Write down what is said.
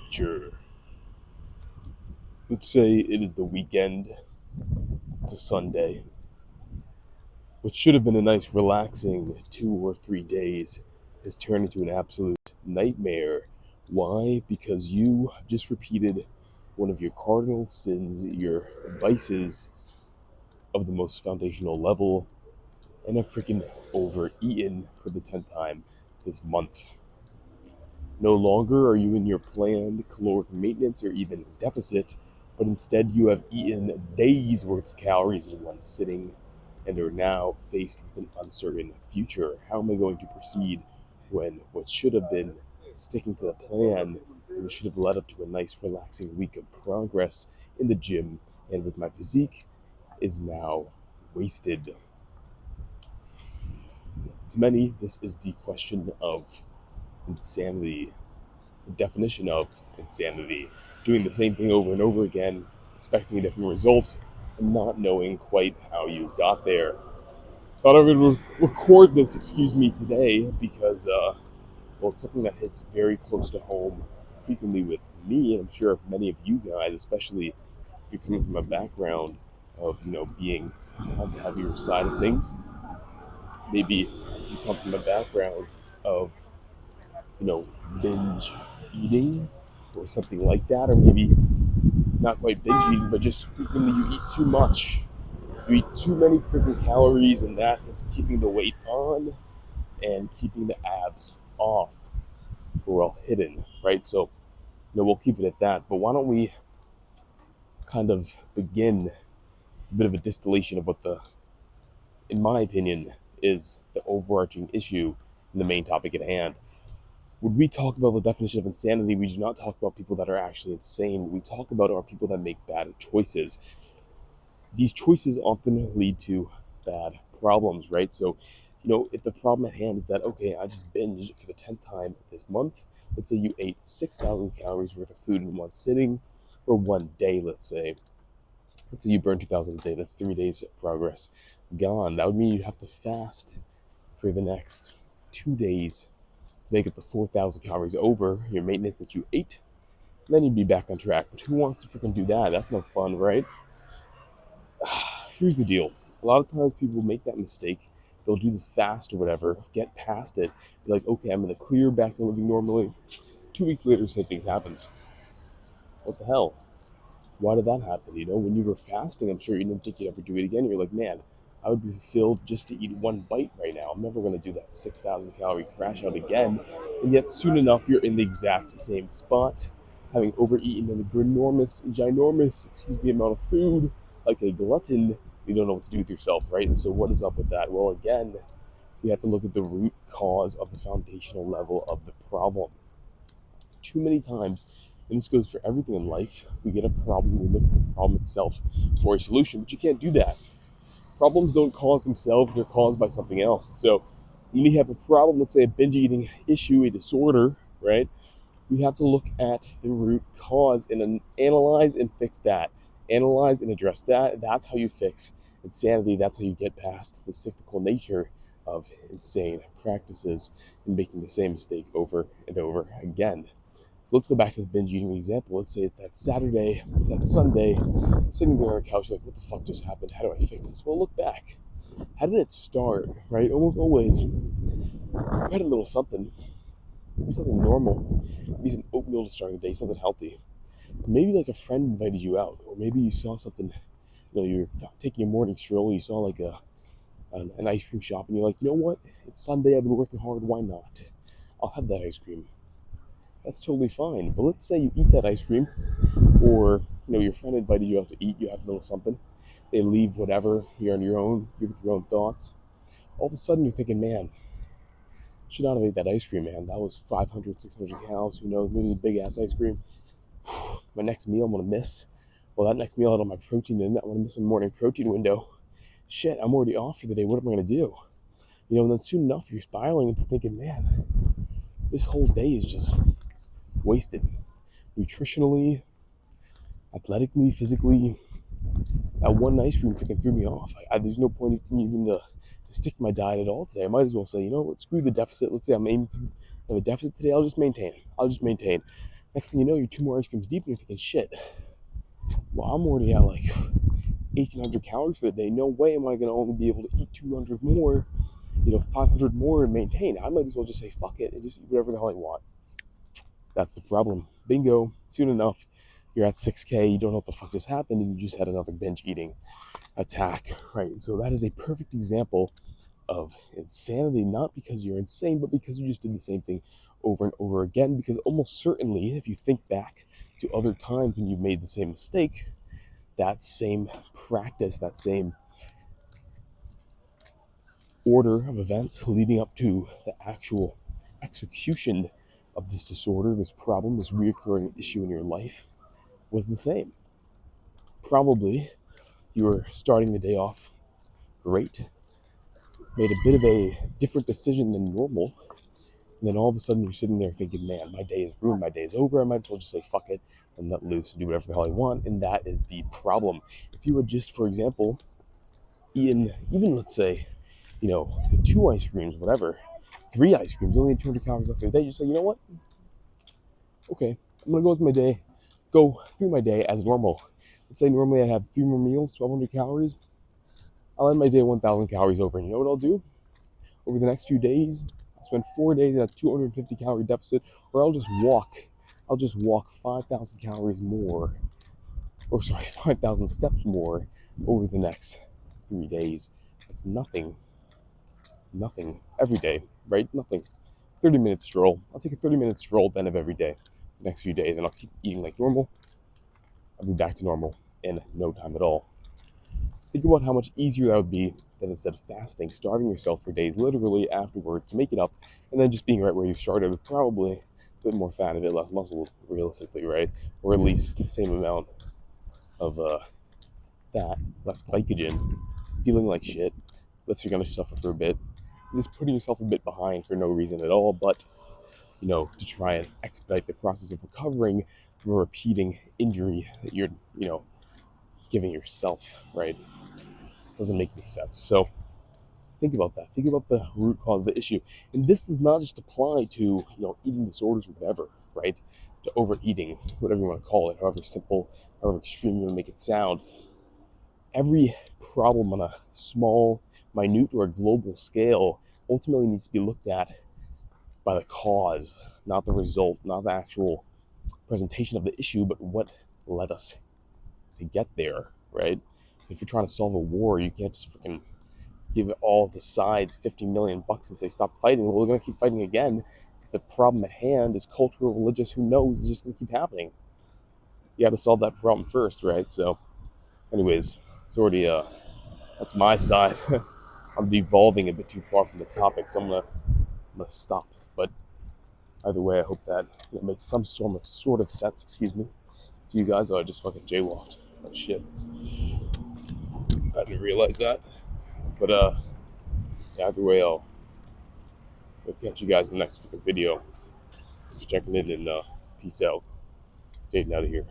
Sure. Let's say it is the weekend. It's a Sunday, what should have been a nice, relaxing 2 or 3 days has turned into an absolute nightmare. Why? Because you just repeated one of your cardinal sins, your vices of the most foundational level, and have freaking overeaten for the 10th time this month. No longer are you in your planned caloric maintenance or even deficit, but instead you have eaten days worth of calories in one sitting and are now faced with an uncertain future. How am I going to proceed when what should have been sticking to the plan and should have led up to a nice relaxing week of progress in the gym and with my physique is now wasted? To many, this is the question of insanity, the definition of insanity, doing the same thing over and over again, expecting a different result, and not knowing quite how you got there. Thought I would record this, today because, well, it's something that hits very close to home frequently with me, and I'm sure many of you guys, especially if you're coming from a background of, being on the heavier side of things. Maybe you come from a background of, you know, binge eating or something like that, or maybe not quite binge eating, but just frequently you eat too much. You eat too many freaking calories, and that is keeping the weight on and keeping the abs off or well hidden, right? So, we'll keep it at that. But why don't we kind of begin a bit of a distillation of what in my opinion, is the overarching issue and the main topic at hand. When we talk about the definition of insanity, we do not talk about people that are actually insane. What we talk about are people that make bad choices. These choices often lead to bad problems, right? So, if the problem at hand is that, okay, I just binged for the 10th time this month, let's say you ate 6,000 calories worth of food in one sitting, or one day, let's say you burn 2,000 a day, that's 3 days of progress gone. That would mean you have to fast for the next 2 days to make up the 4,000 calories over your maintenance that you ate. Then you'd be back on track. But who wants to freaking do that? That's no fun, right? Here's the deal. A lot of times people make that mistake. They'll do the fast or whatever, get past it, be like, okay, I'm gonna clear back to living normally. 2 weeks later, same thing happens. What the hell? Why did that happen? When you were fasting, I'm sure you didn't think you'd ever do it again. You're like, man, I would be filled just to eat one bite right now. I'm never going to do that 6,000 calorie crash out again. And yet, soon enough, you're in the exact same spot, having overeaten an enormous, ginormous, amount of food, like a glutton. You don't know what to do with yourself, right? And so, what is up with that? Well, again, we have to look at the root cause of the foundational level of the problem. Too many times, and this goes for everything in life, we get a problem, we look at the problem itself for a solution, but you can't do that. Problems don't cause themselves, they're caused by something else. So when you have a problem, let's say a binge eating issue, a disorder, right? We have to look at the root cause and analyze and fix that. Analyze and address that. That's how you fix insanity. That's how you get past the cyclical nature of insane practices and making the same mistake over and over again. So let's go back to the binge eating example. Let's say it's that Saturday, it's that Sunday, sitting there on the couch, like, what the fuck just happened? How do I fix this? Well, look back. How did it start, right? Almost always, you had a little something, maybe something normal, maybe some oatmeal to start the day, something healthy. Maybe like a friend invited you out, or maybe you saw something, you're taking a morning stroll, and you saw like an ice cream shop, and you're like, you know what? It's Sunday, I've been working hard, why not? I'll have that ice cream. That's totally fine. But let's say you eat that ice cream, or your friend invited you out to eat, you have a little something, they leave, whatever, you're on your own, you're with your own thoughts. All of a sudden you're thinking, man, should not have ate that ice cream, man. That was 500, 600 calories, who knows, maybe a big ass ice cream. My next meal I'm gonna miss. Well, that next meal I had all my protein in it. I'm gonna miss my morning protein window. Shit, I'm already off for the day. What am I gonna do? And then soon enough you're spiraling into thinking, man, this whole day is just wasted. Nutritionally, athletically, physically, that one ice cream freaking threw me off. There's no point in even to stick to my diet at all today. I might as well say, screw the deficit. Let's say I'm aiming to have a deficit today. I'll just maintain. Next thing you know, you're 2 more ice creams deep and you're thinking, shit, well, I'm already at like 1,800 calories for the day. No way am I going to only be able to eat 200 more, 500 more and maintain. I might as well just say fuck it and just eat whatever the hell I want. That's the problem. Bingo. Soon enough, you're at 6K, you don't know what the fuck just happened, and you just had another binge eating attack, right? And so that is a perfect example of insanity, not because you're insane, but because you just did the same thing over and over again. Because almost certainly, if you think back to other times when you made the same mistake, that same practice, that same order of events leading up to the actual execution of this disorder, this problem, this reoccurring issue in your life was the same. Probably you were starting the day off great, made a bit of a different decision than normal, and then all of a sudden you're sitting there thinking, man, my day is ruined, my day is over, I might as well just say fuck it and let loose and do whatever the hell I want. And that is the problem. If you had just, for example, eaten, even let's say, the 2 ice creams, whatever, 3 ice creams, only had 200 calories left for the day, you say, you know what? Okay, I'm gonna go through my day as normal. Let's say normally I'd have 3 more meals, 1,200 calories. I'll end my day 1,000 calories over. And you know what I'll do? Over the next few days, I'll spend 4 days at a 250 calorie deficit, or I'll just walk. I'll just walk 5,000 calories more, 5,000 steps more over the next 3 days. That's nothing every day, right? Nothing. 30-minute stroll. I'll take a 30-minute stroll at the end of every day, the next few days, and I'll keep eating like normal. I'll be back to normal in no time at all. Think about how much easier that would be than instead of fasting, starving yourself for days literally afterwards to make it up, and then just being right where you started with probably a bit more fat, a bit less muscle, realistically, right? Or at least the same amount of fat, less glycogen, feeling like shit, lets you gonna suffer for a bit, just putting yourself a bit behind for no reason at all, but to try and expedite the process of recovering from a repeating injury that you're, giving yourself, right? Doesn't make any sense. So think about that. Think about the root cause of the issue. And this does not just apply to, eating disorders or whatever, right? To overeating, whatever you want to call it, however simple, however extreme you want to make it sound. Every problem on a small, minute, or a global scale ultimately needs to be looked at by the cause, not the result, not the actual presentation of the issue, but what led us to get there, right? If you're trying to solve a war, you can't just freaking give all the sides $50 million and say stop fighting. Well, we're gonna keep fighting again. The problem at hand is cultural, religious. Who knows? It's just gonna keep happening. You got to solve that problem first, right? So, anyways, it's already that's my side. I'm devolving a bit too far from the topic, so I'm gonna stop. But either way, I hope that makes some sort of sense. Excuse me. To you guys, I just fucking jaywalked. Oh shit! I didn't realize that. But either way, I'll catch you guys in the next fucking video. Just checking in and peace out. Jaden out of here.